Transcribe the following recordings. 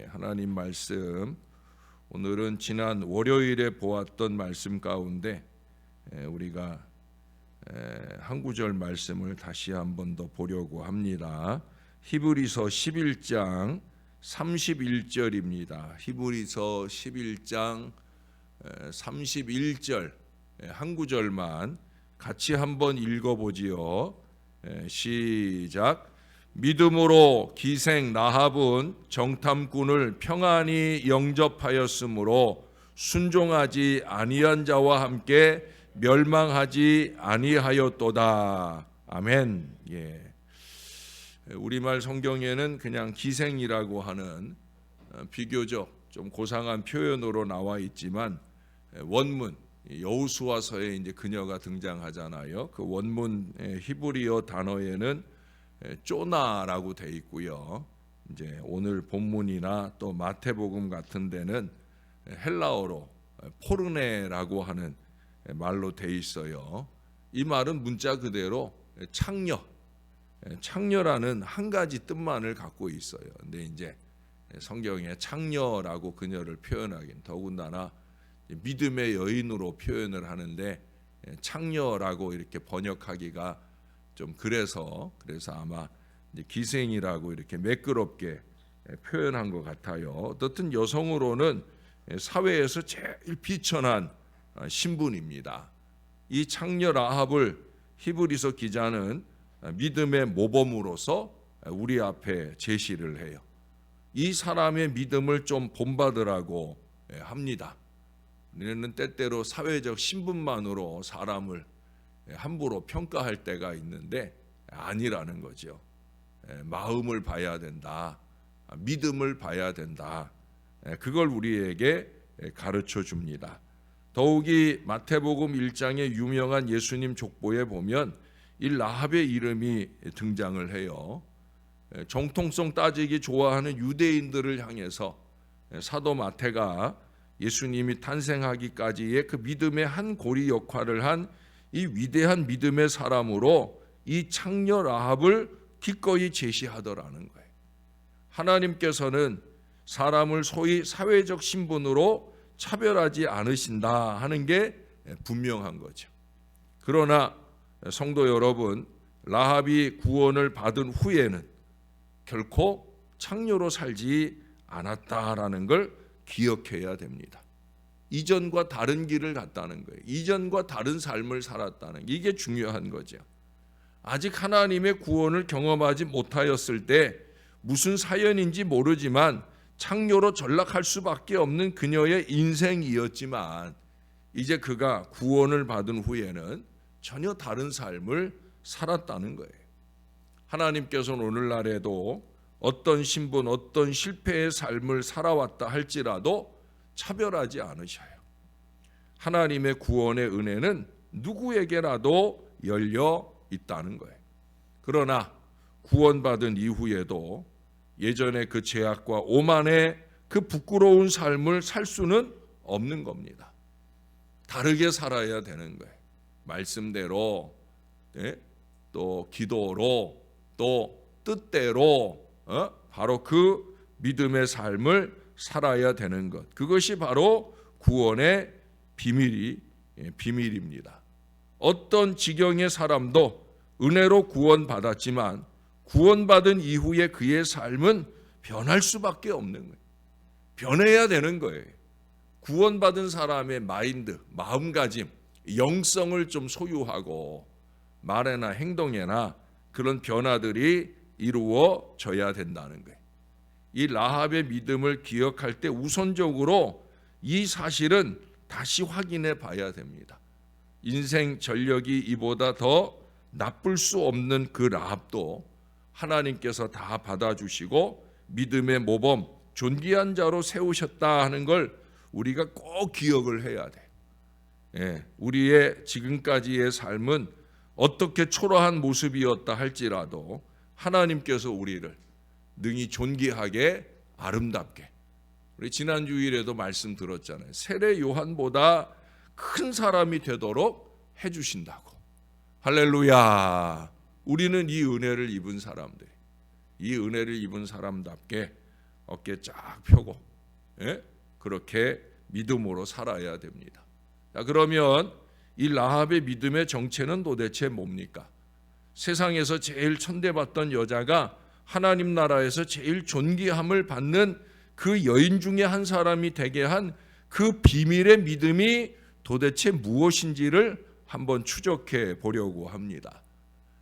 하나님 말씀, 오늘은 지난 월요일에 보았던 말씀 가운데 우리가 한 구절 말씀을 다시 한 번 더 보려고 합니다. 히브리서 11장 31절입니다. 히브리서 11장 31절 한 구절만 같이 한번 읽어보지요. 시작. 믿음으로 기생 라합은 정탐꾼을 평안히 영접하였으므로 순종하지 아니한 자와 함께 멸망하지 아니하였도다. 아멘. 우리말 성경에는 그냥 기생이라고 하는 비교적 좀 고상한 표현으로 나와 있지만 원문 여호수아서에 이제 그녀가 등장하잖아요. 그 원문 히브리어 단어에는 쪼나라고 돼 있고요. 이제 오늘 본문이나 또 마태복음 같은 데는 헬라어로 포르네라고 하는 말로 돼 있어요. 이 말은 문자 그대로 창녀라는 한 가지 뜻만을 갖고 있어요. 근데 이제 성경에 창녀라고 그녀를 표현하긴 더군다나 믿음의 여인으로 표현을 하는데 창녀라고 이렇게 번역하기가 좀 그래서 아마 이제 기생이라고 이렇게 매끄럽게 표현한 것 같아요. 어떻든 여성으로는 사회에서 제일 비천한 신분입니다. 이 창녀 라합을 히브리서 기자는 믿음의 모범으로서 우리 앞에 제시를 해요. 이 사람의 믿음을 좀 본받으라고 합니다. 우리는 때때로 사회적 신분만으로 사람을 함부로 평가할 때가 있는데 아니라는 거죠. 마음을 봐야 된다. 믿음을 봐야 된다. 그걸 우리에게 가르쳐 줍니다. 더욱이 마태복음 1장의 유명한 예수님 족보에 보면 이 라합의 이름이 등장을 해요. 정통성 따지기 좋아하는 유대인들을 향해서 사도 마태가 예수님이 탄생하기까지의 그 믿음의 한 고리 역할을 한 이 위대한 믿음의 사람으로 이 창녀 라합을 기꺼이 제시하더라는 거예요. 하나님께서는 사람을 소위 사회적 신분으로 차별하지 않으신다 하는 게 분명한 거죠. 그러나 성도 여러분, 라합이 구원을 받은 후에는 결코 창녀로 살지 않았다라는 걸 기억해야 됩니다. 이전과 다른 길을 갔다는 거예요. 이전과 다른 삶을 살았다는 이게 중요한 거죠. 아직 하나님의 구원을 경험하지 못하였을 때 무슨 사연인지 모르지만 창녀로 전락할 수밖에 없는 그녀의 인생이었지만 이제 그가 구원을 받은 후에는 전혀 다른 삶을 살았다는 거예요. 하나님께서는 오늘날에도 어떤 신분, 어떤 실패의 삶을 살아왔다 할지라도 차별하지 않으셔요. 하나님의 구원의 은혜는 누구에게라도 열려 있다는 거예요. 그러나 구원받은 이후에도 예전의 그 죄악과 오만의 그 부끄러운 삶을 살 수는 없는 겁니다. 다르게 살아야 되는 거예요. 말씀대로, 또 기도로, 또 뜻대로 바로 그 믿음의 삶을 살아야 되는 것. 그것이 바로 구원의 비밀입니다. 어떤 지경의 사람도 은혜로 구원받았지만 구원받은 이후에 그의 삶은 변할 수밖에 없는 거예요. 변해야 되는 거예요. 구원받은 사람의 마인드, 마음가짐, 영성을 좀 소유하고 말에나 행동에나 그런 변화들이 이루어져야 된다는 거예요. 이 라합의 믿음을 기억할 때 우선적으로 이 사실은 다시 확인해 봐야 됩니다. 인생 전력이 이보다 더 나쁠 수 없는 그 라합도 하나님께서 다 받아주시고 믿음의 모범, 존귀한 자로 세우셨다 하는 걸 우리가 꼭 기억을 해야 돼. 우리의 지금까지의 삶은 어떻게 초라한 모습이었다 할지라도 하나님께서 우리를 능히 존귀하게 아름답게, 우리 지난 주일에도 말씀 들었잖아요. 세례 요한보다 큰 사람이 되도록 해주신다고. 할렐루야. 우리는 이 은혜를 입은 사람들, 이 은혜를 입은 사람답게 어깨 쫙 펴고 그렇게 믿음으로 살아야 됩니다. 자, 그러면 이 라합의 믿음의 정체는 도대체 뭡니까? 세상에서 제일 천대받던 여자가 하나님 나라에서 제일 존귀함을 받는 그 여인 중에 한 사람이 되게 한 그 비밀의 믿음이 도대체 무엇인지를 한번 추적해 보려고 합니다.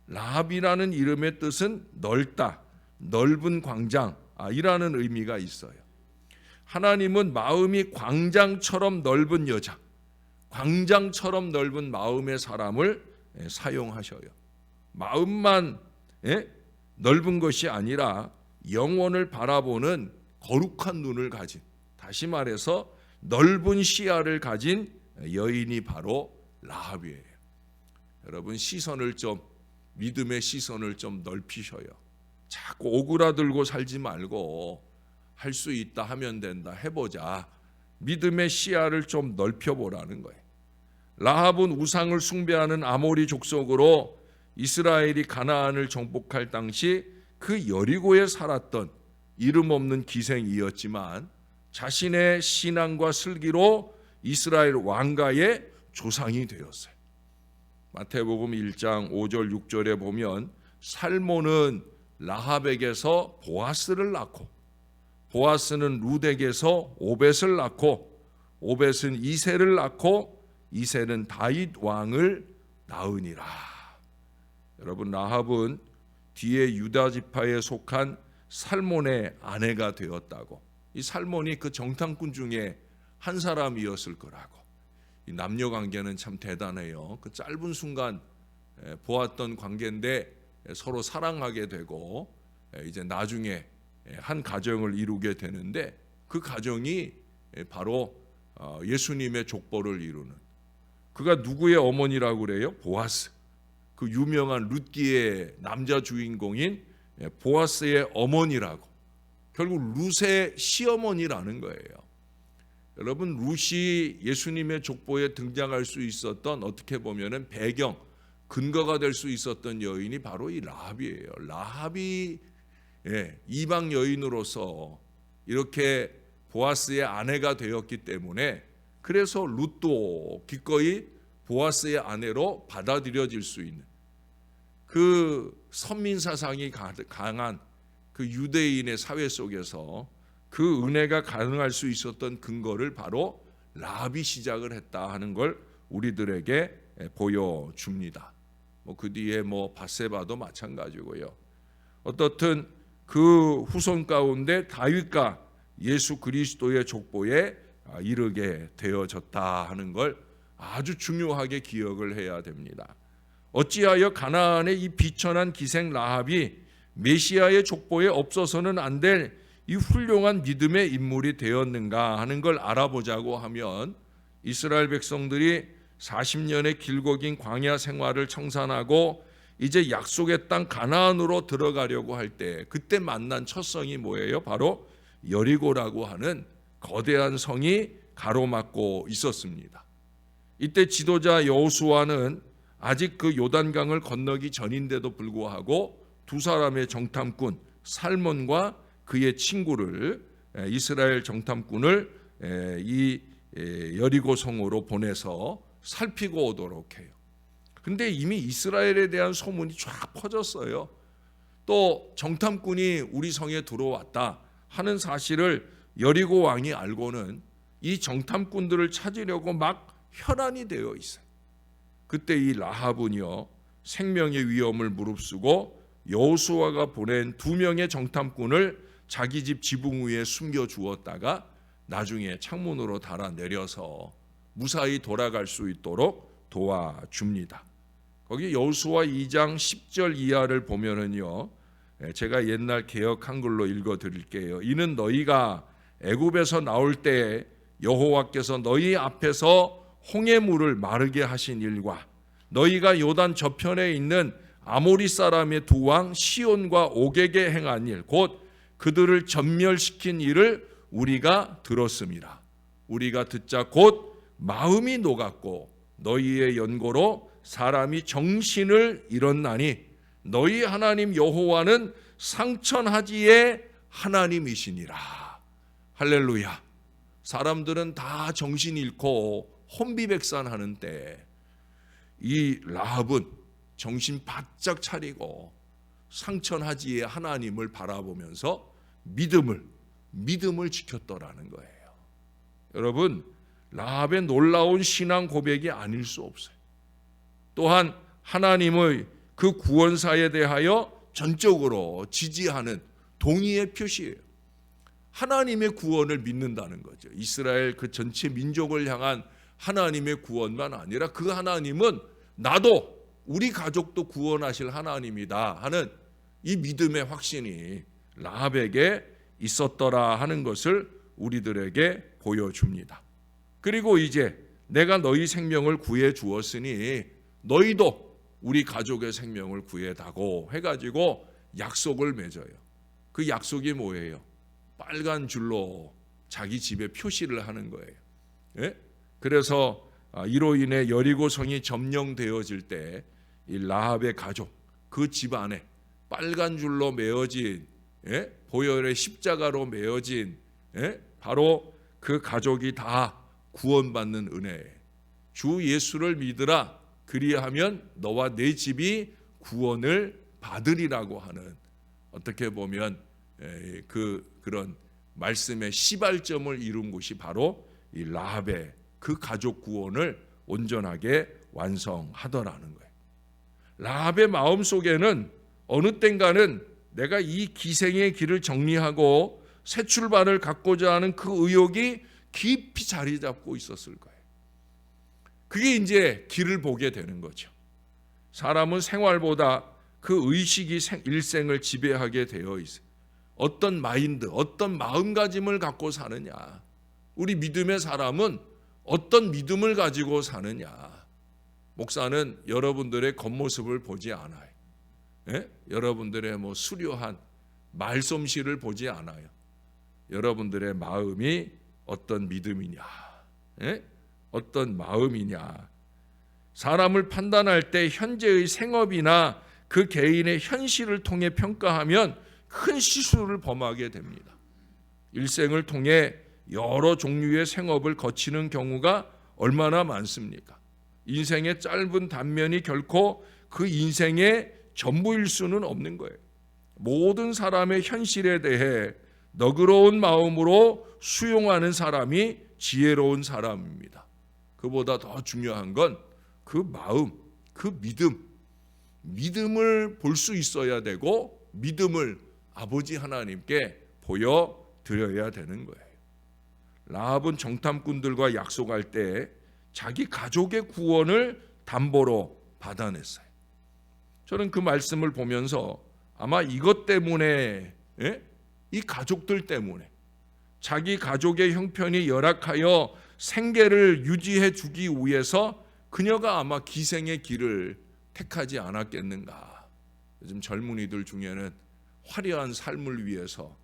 라합이라는 이름의 뜻은 넓다, 넓은 광장 이라는 의미가 있어요. 하나님은 마음이 광장처럼 넓은 여자, 광장처럼 넓은 마음의 사람을 사용하셔요. 마음만 넓은 것이 아니라 영혼을 바라보는 거룩한 눈을 가진, 다시 말해서 넓은 시야를 가진 여인이 바로 라합이에요. 여러분, 믿음의 시선을 좀 넓히셔요. 자꾸 오그라들고 살지 말고 할 수 있다, 하면 된다, 해보자. 믿음의 시야를 좀 넓혀보라는 거예요. 라합은 우상을 숭배하는 아모리 족속으로 이스라엘이 가나안을 정복할 당시 그 여리고에 살았던 이름 없는 기생이었지만 자신의 신앙과 슬기로 이스라엘 왕가의 조상이 되었어요. 마태복음 1장 5절 6절에 보면 살몬은 라합에게서 보아스를 낳고, 보아스는 룻에게서 오벳을 낳고, 오벳은 이새를 낳고, 이새는 다윗 왕을 낳으니라. 여러분, 라합은 뒤에 유다 지파에 속한 살몬의 아내가 되었다고. 이 살몬이 그 정탐꾼 중에 한 사람이었을 거라고. 이 남녀 관계는 참 대단해요. 그 짧은 순간 보았던 관계인데 서로 사랑하게 되고 이제 나중에 한 가정을 이루게 되는데 그 가정이 바로 예수님의 족보를 이루는, 그가 누구의 어머니라고 그래요? 보아스. 그 유명한 룻기의 남자 주인공인 보아스의 어머니라고. 결국 룻의 시어머니라는 거예요. 여러분, 룻이 예수님의 족보에 등장할 수 있었던, 어떻게 보면은 배경, 근거가 될 수 있었던 여인이 바로 이 라합이에요. 라합이 이방 여인으로서 이렇게 보아스의 아내가 되었기 때문에, 그래서 룻도 기꺼이 보아스의 아내로 받아들여질 수 있는, 그 선민 사상이 강한 그 유대인의 사회 속에서 그 은혜가 가능할 수 있었던 근거를 바로 라합이 시작을 했다 하는 걸 우리들에게 보여줍니다. 그 뒤에 밧세바도 마찬가지고요. 어떻든 그 후손 가운데 다윗과 예수 그리스도의 족보에 이르게 되어졌다 하는 걸 아주 중요하게 기억을 해야 됩니다. 어찌하여 가나안의 이 비천한 기생 라합이 메시아의 족보에 없어서는 안 될 이 훌륭한 믿음의 인물이 되었는가 하는 걸 알아보자고 하면, 이스라엘 백성들이 40년의 길고 긴 광야 생활을 청산하고 이제 약속의 땅 가나안으로 들어가려고 할 때 그때 만난 첫 성이 뭐예요? 바로 여리고라고 하는 거대한 성이 가로막고 있었습니다. 이때 지도자 여호수아는 아직 그 요단강을 건너기 전인데도 불구하고 두 사람의 정탐꾼 살몬과 그의 친구를, 이스라엘 정탐꾼을 이 여리고 성으로 보내서 살피고 오도록 해요. 근데 이미 이스라엘에 대한 소문이 쫙 퍼졌어요. 또 정탐꾼이 우리 성에 들어왔다 하는 사실을 여리고 왕이 알고는 이 정탐꾼들을 찾으려고 막 혈안이 되어 있어요. 그때 이 라합은요, 생명의 위험을 무릅쓰고 여호수아가 보낸 2명의 정탐꾼을 자기 집 지붕 위에 숨겨 주었다가 나중에 창문으로 달아 내려서 무사히 돌아갈 수 있도록 도와줍니다. 거기 여호수아 2장 10절 이하를 보면은요, 제가 옛날 개역 한글로 읽어 드릴게요. 이는 너희가 애굽에서 나올 때 여호와께서 너희 앞에서 홍해물을 마르게 하신 일과 너희가 요단 저편에 있는 아모리 사람의 두 왕 시온과 옥에게 행한 일, 곧 그들을 전멸시킨 일을 우리가 들었습니다. 우리가 듣자 곧 마음이 녹았고 너희의 연고로 사람이 정신을 잃었나니 너희 하나님 여호와는 상천하지의 하나님이시니라. 할렐루야. 사람들은 다 정신 잃고 혼비백산하는 때 이 라합은 정신 바짝 차리고 상천하지의 하나님을 바라보면서 믿음을 지켰더라는 거예요. 여러분, 라합의 놀라운 신앙 고백이 아닐 수 없어요. 또한 하나님의 그 구원사에 대하여 전적으로 지지하는 동의의 표시예요. 하나님의 구원을 믿는다는 거죠. 이스라엘 그 전체 민족을 향한 하나님의 구원만 아니라 그 하나님은 나도 우리 가족도 구원하실 하나님이다 하는 이 믿음의 확신이 라합에게 있었더라 하는 것을 우리들에게 보여줍니다. 그리고 이제 내가 너희 생명을 구해 주었으니 너희도 우리 가족의 생명을 구해다고 해가지고 약속을 맺어요. 그 약속이 뭐예요? 빨간 줄로 자기 집에 표시를 하는 거예요. 예? 그래서 이로 인해 여리고성이 점령되어질 때 이 라합의 가족, 그 집안에 빨간 줄로 메어진, 보혈의 십자가로 메어진 바로 그 가족이 다 구원받는 은혜예요. 주 예수를 믿으라, 그리하면 너와 내 집이 구원을 받으리라고 하는, 어떻게 보면 그런 말씀의 시발점을 이룬 곳이 바로 이 라합의 그 가족 구원을 온전하게 완성하더라는 거예요. 라합의 마음 속에는 어느 땐가는 내가 이 기생의 길을 정리하고 새 출발을 갖고자 하는 그 의욕이 깊이 자리 잡고 있었을 거예요. 그게 이제 길을 보게 되는 거죠. 사람은 생활보다 그 의식이 일생을 지배하게 되어 있어요. 어떤 마인드, 어떤 마음가짐을 갖고 사느냐. 우리 믿음의 사람은 어떤 믿음을 가지고 사느냐. 목사는 여러분들의 겉모습을 보지 않아요. 여러분들의 수려한 말솜씨를 보지 않아요. 여러분들의 마음이 어떤 믿음이냐, 어떤 마음이냐. 사람을 판단할 때 현재의 생업이나 그 개인의 현실을 통해 평가하면 큰 실수를 범하게 됩니다. 일생을 통해 여러 종류의 생업을 거치는 경우가 얼마나 많습니까? 인생의 짧은 단면이 결코 그 인생의 전부일 수는 없는 거예요. 모든 사람의 현실에 대해 너그러운 마음으로 수용하는 사람이 지혜로운 사람입니다. 그보다 더 중요한 건 그 마음, 그 믿음을 볼 수 있어야 되고 믿음을 아버지 하나님께 보여드려야 되는 거예요. 라합은 정탐꾼들과 약속할 때 자기 가족의 구원을 담보로 받아냈어요. 저는 그 말씀을 보면서 아마 이것 때문에, 이 가족들 때문에 자기 가족의 형편이 열악하여 생계를 유지해 주기 위해서 그녀가 아마 기생의 길을 택하지 않았겠는가. 요즘 젊은이들 중에는 화려한 삶을 위해서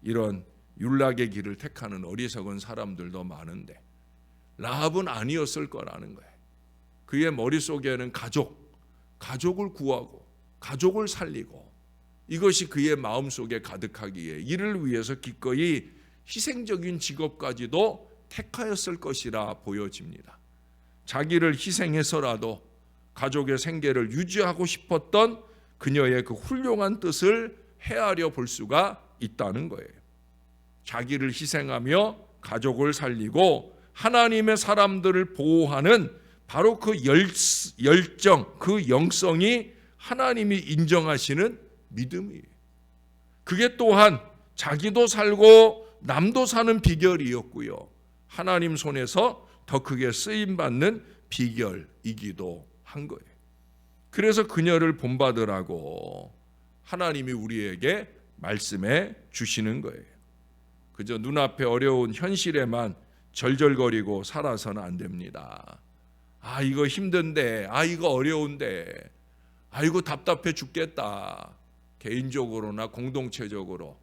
이런 율락의 길을 택하는 어리석은 사람들도 많은데 라합은 아니었을 거라는 거예요. 그의 머릿속에는 가족을 구하고 가족을 살리고 이것이 그의 마음속에 가득하기에 이를 위해서 기꺼이 희생적인 직업까지도 택하였을 것이라 보여집니다. 자기를 희생해서라도 가족의 생계를 유지하고 싶었던 그녀의 그 훌륭한 뜻을 헤아려 볼 수가 있다는 거예요. 자기를 희생하며 가족을 살리고 하나님의 사람들을 보호하는 바로 그 열정, 그 영성이 하나님이 인정하시는 믿음이에요. 그게 또한 자기도 살고 남도 사는 비결이었고요. 하나님 손에서 더 크게 쓰임받는 비결이기도 한 거예요. 그래서 그녀를 본받으라고 하나님이 우리에게 말씀해 주시는 거예요. 그저 눈앞에 어려운 현실에만 절절거리고 살아서는 안 됩니다. 아, 이거 힘든데, 아, 이거 어려운데, 아이고 답답해 죽겠다. 개인적으로나 공동체적으로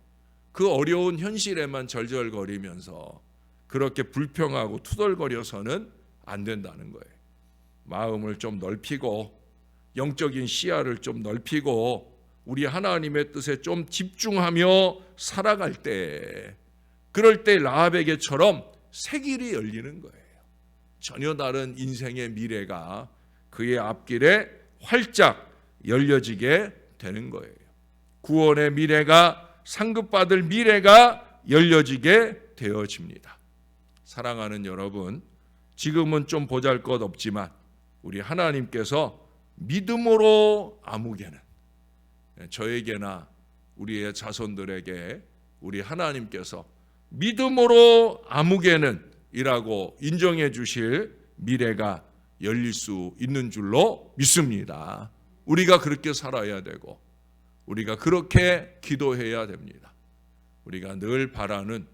그 어려운 현실에만 절절거리면서 그렇게 불평하고 투덜거려서는 안 된다는 거예요. 마음을 좀 넓히고 영적인 시야를 좀 넓히고 우리 하나님의 뜻에 좀 집중하며 살아갈 때 그럴 때 라합에게처럼 새 길이 열리는 거예요. 전혀 다른 인생의 미래가 그의 앞길에 활짝 열려지게 되는 거예요. 구원의 미래가, 상급받을 미래가 열려지게 되어집니다. 사랑하는 여러분, 지금은 좀 보잘것없지만 우리 하나님께서 믿음으로 아무개는, 저에게나 우리의 자손들에게 우리 하나님께서 믿음으로 아무개는 이라고 인정해 주실 미래가 열릴 수 있는 줄로 믿습니다. 우리가 그렇게 살아야 되고 우리가 그렇게 기도해야 됩니다. 우리가 늘 바라는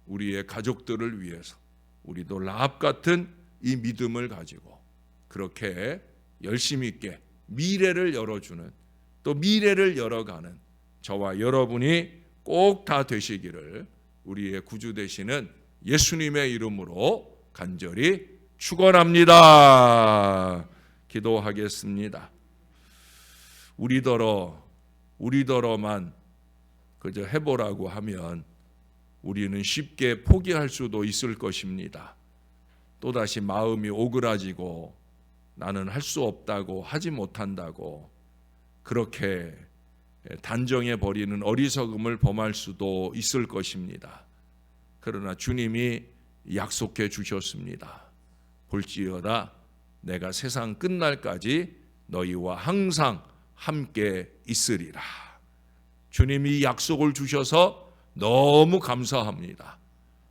우리의 가족들을 위해서 우리도 라합 같은 이 믿음을 가지고 그렇게 열심히 있게 미래를 열어주는, 또 미래를 열어가는 저와 여러분이 꼭 다 되시기를 우리의 구주 되시는 예수님의 이름으로 간절히 축원합니다. 기도하겠습니다. 우리더러만 그저 해보라고 하면 우리는 쉽게 포기할 수도 있을 것입니다. 또다시 마음이 오그라지고 나는 할 수 없다고, 하지 못한다고 그렇게 단정해 버리는 어리석음을 범할 수도 있을 것입니다. 그러나 주님이 약속해 주셨습니다. 볼지어다 내가 세상 끝날까지 너희와 항상 함께 있으리라. 주님이 약속을 주셔서 너무 감사합니다.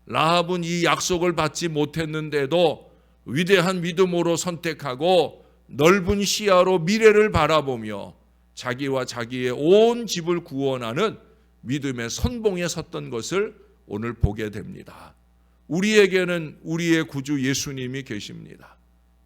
라합은 이 약속을 받지 못했는데도 위대한 믿음으로 선택하고 넓은 시야로 미래를 바라보며 자기와 자기의 온 집을 구원하는 믿음의 선봉에 섰던 것을 오늘 보게 됩니다. 우리에게는 우리의 구주 예수님이 계십니다.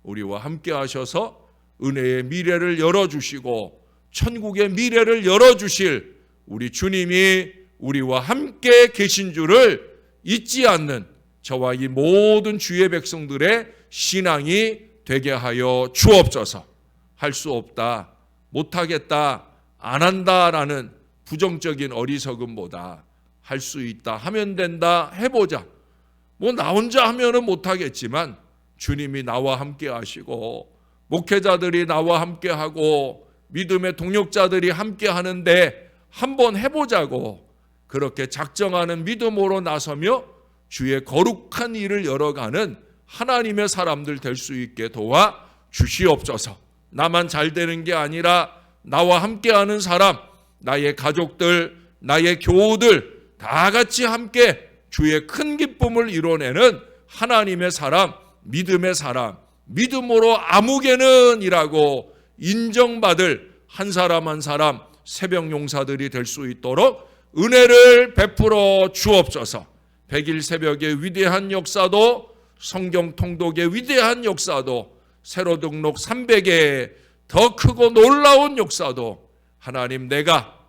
우리와 함께 하셔서 은혜의 미래를 열어주시고 천국의 미래를 열어주실 우리 주님이 우리와 함께 계신 줄을 잊지 않는 저와 이 모든 주의 백성들의 신앙이 되게 하여 주옵소서. 할 수 없다, 못하겠다, 안 한다라는 부정적인 어리석음보다 할 수 있다, 하면 된다, 해보자. 뭐 나 혼자 하면은 못하겠지만 주님이 나와 함께 하시고 목회자들이 나와 함께 하고 믿음의 동역자들이 함께 하는데 한번 해보자고 그렇게 작정하는 믿음으로 나서며 주의 거룩한 일을 열어가는 하나님의 사람들 될 수 있게 도와 주시옵소서. 나만 잘 되는 게 아니라 나와 함께하는 사람, 나의 가족들, 나의 교우들 다 같이 함께 주의 큰 기쁨을 이뤄내는 하나님의 사람, 믿음의 사람, 믿음으로 아무개는 이라고 인정받을 한 사람 한 사람 새벽 용사들이 될 수 있도록 은혜를 베풀어 주옵소서. 100일 새벽의 위대한 역사도, 성경 통독의 위대한 역사도, 새로 등록 300의 더 크고 놀라운 역사도 하나님 내가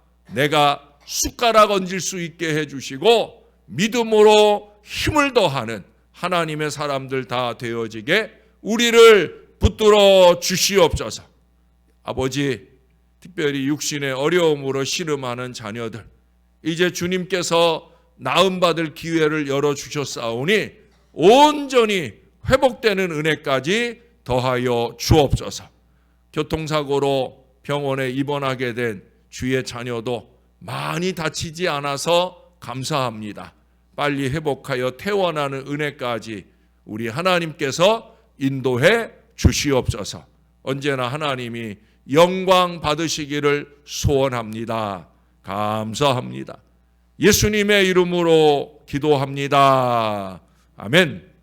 숟가락 얹을 수 있게 해주시고 믿음으로 힘을 더하는 하나님의 사람들 다 되어지게 우리를 붙들어 주시옵소서. 아버지, 특별히 육신의 어려움으로 씨름하는 자녀들, 이제 주님께서 나음받을 기회를 열어주셨사오니 온전히 회복되는 은혜까지 더하여 주옵소서. 교통사고로 병원에 입원하게 된 주의 자녀도 많이 다치지 않아서 감사합니다. 빨리 회복하여 퇴원하는 은혜까지 우리 하나님께서 인도해 주시옵소서. 언제나 하나님이 영광 받으시기를 소원합니다. 감사합니다. 예수님의 이름으로 기도합니다. 아멘.